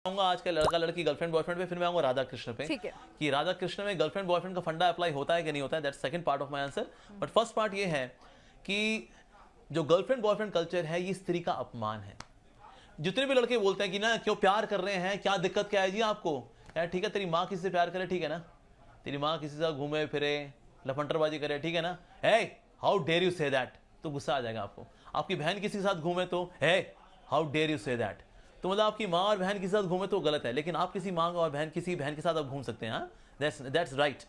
आऊंगा आज का लड़का लड़की गर्लफ्रेंड बॉयफ्रेंड पे, फिर मैं आऊंगा राधा कृष्ण पे कि राधा कृष्ण में गर्लफ्रेंड बॉयफ्रेंड का फंडा अप्लाई होता है कि नहीं होता है। That's second part of my answer. But first part ये है कि जो गर्लफ्रेंड बॉयफ्रेंड कल्चर है ये स्त्री का अपमान है। जितने भी लड़के बोलते हैं कि ना क्यों प्यार कर रहे हैं, क्या दिक्कत क्या है जी आपको, यार ठीक है तेरी माँ किसी से प्यार करे, ठीक है ना, तेरी माँ किसी से घूमे फिरे लफंटरबाजी करे, ठीक है ना, है how dare you say that, तो गुस्सा आ जाएगा आपको। आपकी बहन किसी के साथ घूमे तो है how dare you say that, तो मतलब आपकी माँ और बहन किसी के साथ घूमे तो गलत है, लेकिन आप किसी माँ और बहन किसी बहन के साथ आप घूम सकते हैं। हाँ, दैट्स राइट।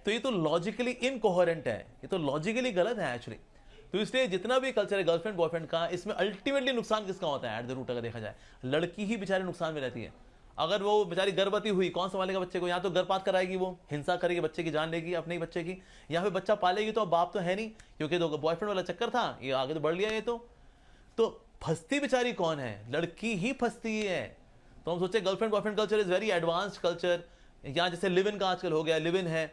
तो ये तो लॉजिकली इनकोहेरेंट है, ये तो लॉजिकली गलत है एक्चुअली। तो इसलिए जितना भी कल्चर है गर्लफ्रेंड बॉयफ्रेंड का, इसमें अल्टीमेटली नुकसान किसका होता है एट द रूट अगर देखा जाए, लड़की ही बेचारे नुकसान में रहती है। अगर वो बेचारी गर्भवती हुई, कौन संभालेगा बच्चे को, या तो गर्भपात कराएगी, वो हिंसा करेगी, बच्चे की जान लेगी अपने ही बच्चे की, या फिर बच्चा पालेगी तो अब बाप तो है नहीं, क्योंकि तो बॉयफ्रेंड वाला चक्कर था, ये आगे तो बढ़ लिया ये तो फंसती बेचारी कौन है, लड़की ही फंसती है। तो हम सोचे girlfriend boyfriend culture is very advanced culture, या जैसे लिव इन का आजकल हो गया, लिव इन है,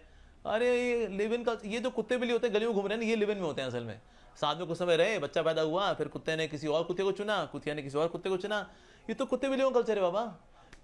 अरे ये लिव इन का, ये जो कुत्ते बिल्ली होते हैं गली में घूम रहे हैं ये लिव इन में होते हैं असल में। साथ में कुछ समय रहे, बच्चा पैदा हुआ, फिर कुत्ते ने किसी और कुत्ते को चुना, कुतिया ने किसी और कुत्ते को चुना, ये तो कुत्ते बिल्लियों का कल्चर है बाबा।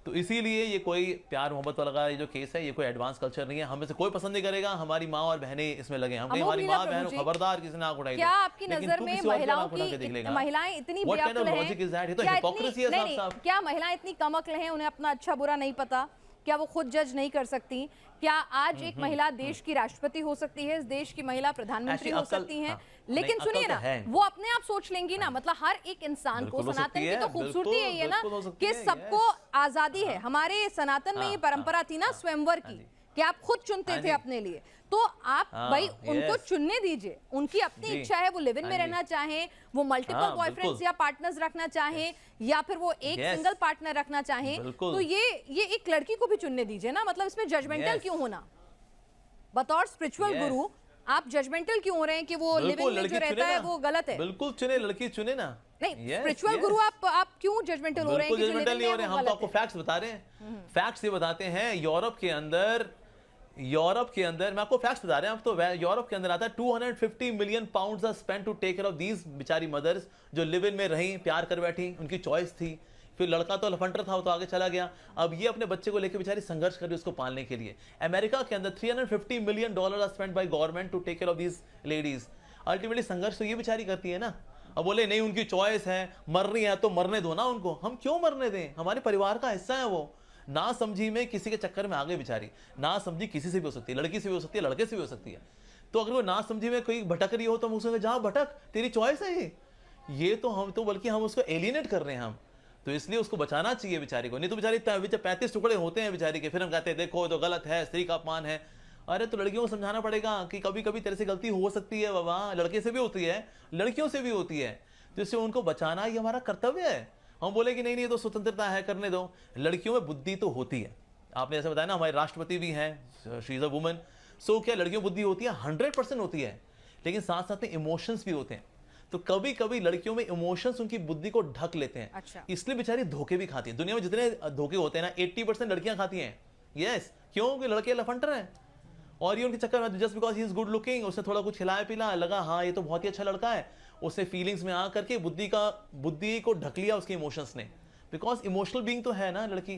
तो इसीलिए ये कोई प्यार मोहब्बत वाला ये जो केस है ये कोई एडवांस कल्चर नहीं है, हमें से कोई पसंद नहीं करेगा हमारी माँ और बहनें इसमें लगे, हम हमारी माँ बहन खबरदार किसी ने आंख उठाई। क्या आपकी नजर में महिलाएं इतनी बेअक्ल हैं? क्या महिलाएं इतनी कम अक्ल हैं, उन्हें अपना अच्छा बुरा नहीं पता? क्या वो खुद जज नहीं कर सकती? क्या आज एक महिला देश की राष्ट्रपति हो सकती है, इस देश की महिला प्रधानमंत्री हो सकती है? लेकिन सुनिए ना, वो अपने आप सोच लेंगी ना, मतलब हर एक इंसान को, सनातन की तो खूबसूरती यही है ना कि सबको आजादी है। हमारे सनातन में ये परंपरा थी ना स्वयंवर की, कि आप खुद चुनते थे अपने लिए, तो आप भाई उनको चुनने दीजिए, उनकी अपनी इच्छा है, वो लिव इन में रहना चाहें, वो मल्टीपल बॉयफ्रेंड्स या पार्टनर्स रखना चाहें, या फिर वो एक सिंगल पार्टनर रखना चाहें, तो ये एक लड़की को भी चुनने दीजिए ना। मतलब इसमें जजमेंटल क्यों होना? बतौर स्पिरिचुअल गुरु आप जजमेंटल क्यों हो रहे हैं कि वो लिव इन में जो रहता है वो गलत है? बिल्कुल चुने, लड़की चुने ना। नहीं, स्पिरिचुअल गुरु आप क्यों जजमेंटल हो रहे हैं? जजमेंटल नहीं हो रहे, हम तो आपको फैक्ट्स बता रहे हैं। फैक्ट्स ये बताते हैं, यूरोप के अंदर मैं आपको फैक्ट्स बता रहे हैं, अब तो यूरोप के अंदर आता है 250 million pounds are spent to take care of these बेचारी मदर्स जो लिव इन में रही, प्यार कर बैठी, उनकी चॉइस थी। फिर लड़का तो लफंटर था, वो तो आगे चला गया, अब ये अपने बच्चे को लेकर बेचारी संघर्ष कर रही है उसको पालने के लिए। अमेरिका के अंदर $350 million are spent by government to take care of these ladies. Ultimately संघर्ष तो ये बेचारी करती है ना। अब बोले नहीं उनकी चॉइस है, मर रही है तो मरने दो ना उनको, हम क्यों मरने दें, हमारे परिवार का हिस्सा है वो। ना समझी में किसी के चक्कर में आ गई बेचारी, ना समझी किसी से भी हो सकती है, लड़की से भी हो सकती है, लड़के से भी हो सकती है। तो अगर वो ना समझी में कोई भटक रही हो तो हम उसको जहाँ भटक, तेरी चॉइस है ये तो हम तो बल्कि हम उसको एलिनेट कर रहे हैं हम, तो इसलिए उसको बचाना चाहिए बेचारी को। नहीं तो बेचारी 35 टुकड़े होते हैं बेचारी के, फिर हम कहते हैं देखो तो गलत है, स्त्री का अपमान है। अरे तो लड़कियों को समझाना पड़ेगा कि कभी कभी तेरे से गलती हो सकती है बाबा, लड़के से भी होती है, लड़कियों से भी होती है, तो इससे उनको बचाना ये हमारा कर्तव्य है। हम बोले कि नहीं नहीं ये तो स्वतंत्रता है, करने दो। लड़कियों में बुद्धि तो होती है, आपने ऐसे बताया ना, हमारे राष्ट्रपति भी हैं, शी इज अ वुमन। सो क्या लड़कियों बुद्धि होती है? 100% होती है, लेकिन साथ साथ में इमोशंस भी होते हैं। तो कभी कभी लड़कियों में इमोशंस उनकी बुद्धि को ढक लेते हैं। अच्छा। इसलिए बेचारी धोखे भी खाती है। दुनिया में जितने धोखे होते हैं ना 80% लड़कियां खाती हैं। यस, क्योंकि लड़के लफंटर हैं और ये उनके चक्कर में just because he is good looking, उसने थोड़ा कुछ खिलाया पिला, लगा हाँ ये तो बहुत ही अच्छा लड़का है, उसने फीलिंग्स में आ करके बुद्धि को ढक लिया उसके इमोशंस ने, बिकॉज इमोशनल बीइंग तो है ना लड़की।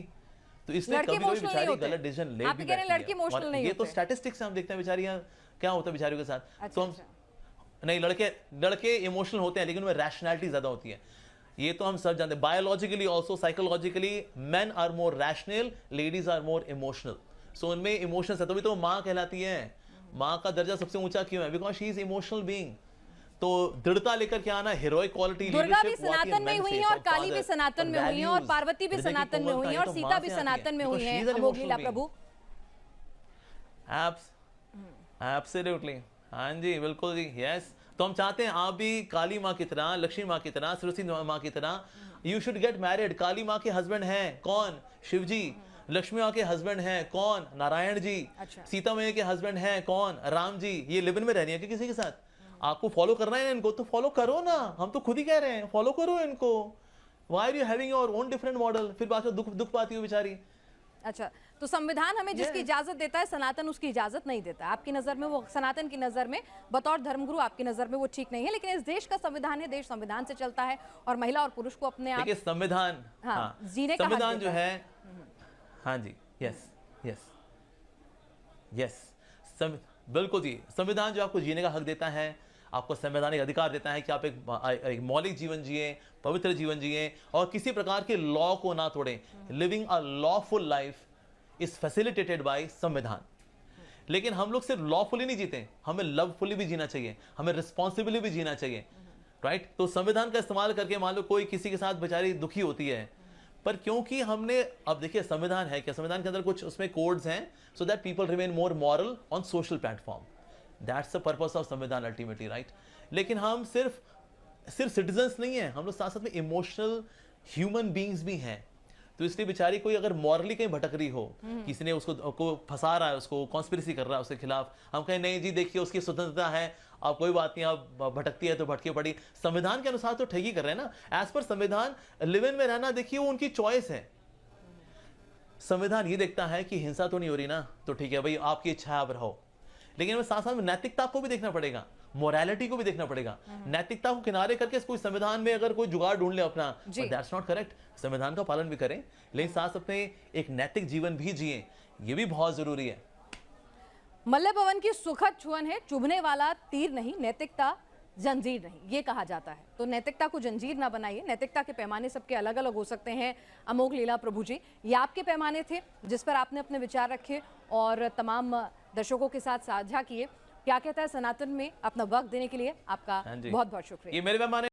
तो इसलिए कभी कभी बेचारी गलत डिसीजन ले भी बैठती है। ये तो स्टैटिस्टिक्स हम देखते हैं बेचारियां क्या होता है बेचारियों के साथ। तो हम नहीं, लड़के इमोशनल होते हैं लेकिन उनमें रैशनैलिटी ज्यादा होती है, ये तो हम सब जानते हैं। Biologically also psychologically men are more rational, ladies are more emotional. So उनमें इमोशंस है, तभी तो माँ कहलाती है। माँ का दर्जा सबसे ऊंचा क्यों है? Because she is emotional being. तो दृढ़ता लेकर के आना, हीरोइक क्वालिटी, दुर्गा भी सनातन में हुई है और काली भी सनातन में हुई है और पार्वती भी सनातन में हुई है और सीता भी सनातन में हुई है। अमोघलीला प्रभु, एब्सोल्युटली, हाँ जी बिल्कुल जी, यस। तो हम चाहते हैं आप भी काली माँ की तरह, लक्ष्मी माँ की तरह, सरस्वती माँ की तरह, यू शुड गेट मैरिड। काली माँ के हस्बैंड हैं कौन? शिव जी। लक्ष्मी माँ के हस्बैंड हैं कौन? नारायण जी। अच्छा। सीता मैया के हस्बैंड हैं कौन? राम जी। ये लिव इन में रहनी है कि किसी के साथ? आपको फॉलो करना है इनको तो फॉलो करो ना, हम तो खुद ही कह रहे हैं फॉलो करो इनको। Why are you having your own different model? फिर बात दुख पाती हो बेचारी। अच्छा, तो संविधान हमें जिसकी इजाजत देता है, सनातन उसकी इजाजत नहीं देता। आपकी नजर में वो, सनातन की नजर में, बतौर धर्मगुरु आपकी नजर में वो ठीक नहीं है, लेकिन इस देश का संविधान है, देश संविधान से चलता है और महिला और पुरुष को अपने आप संविधान, हाँ, जीने का संविधान जो है, हाँ जी, यस यस यस, बिल्कुल जी, संविधान जो आपको जीने का हक देता है, आपको संवैधानिक अधिकार देता है कि आप एक मौलिक जीवन जिए, पवित्र जीवन जिए और किसी प्रकार के लॉ को ना तोड़ें। Living a lawful life is facilitated by संविधान। लेकिन हम लोग सिर्फ लॉफुली नहीं जीते, हमें लवफुली भी जीना चाहिए, हमें रिस्पॉन्सिबली भी जीना चाहिए, राइट? तो संविधान का इस्तेमाल करके मान लो कोई किसी के साथ बेचारी दुखी होती है, पर क्योंकि हमने, अब देखिए संविधान है क्या, संविधान के अंदर कुछ उसमें कोड्स हैं, so that people remain more moral on social platform. That's the purpose of संविधान अल्टीमेटली, राइट? लेकिन हम सिर्फ सिटीजन्स नहीं है, हम लोग साथ साथ में इमोशनल ह्यूमन बींग्स भी हैं। तो इसलिए बेचारी कोई अगर मॉरली कहीं भटक रही हो, किसी ने उसको फंसा रहा है, उसको कॉन्स्पिरेसी कर रहा है उसके खिलाफ, हम कहें नहीं जी देखिए उसकी स्वतंत्रता है, आप कोई बात नहीं, आप भटकती है तो भटकी पड़ी, संविधान के अनुसार तो ठगी कर रहे हैं ना। एज पर संविधान लिव इन में रहना, देखिए वो उनकी चॉइस है। संविधान ये देखता है कि हिंसा तो नहीं हो रही ना, तो ठीक है भाई, आपकी इच्छा है आप रहो, लेकिन साथ साथ में नैतिकता को भी देखना पड़ेगा, मोरालिटी को भी देखना पड़ेगा। नैतिकता को किनारे करके कोई संविधान में अगर कोई जुगाड़ ढूंढ ले अपना, दैट्स नॉट करेक्ट। संविधान का पालन भी करें, लेकिन साथ अपने एक नैतिक जीवन भी जिए, ये भी बहुत जरूरी है। मल्ल भवन की सुखद छुअन है, चुभने वाला तीर नहीं, नैतिकता जंजीर नहीं, ये कहा जाता है। तो नैतिकता को जंजीर ना बनाइए। नैतिकता के पैमाने सबके अलग अलग हो सकते हैं। अमोघ लीला प्रभु जी, ये आपके पैमाने थे जिस पर आपने अपने विचार रखे और तमाम दर्शकों के साथ साझा किए। क्या कहता है सनातन में अपना वक्त देने के लिए आपका बहुत बहुत शुक्रिया। ये मेरे पैमाने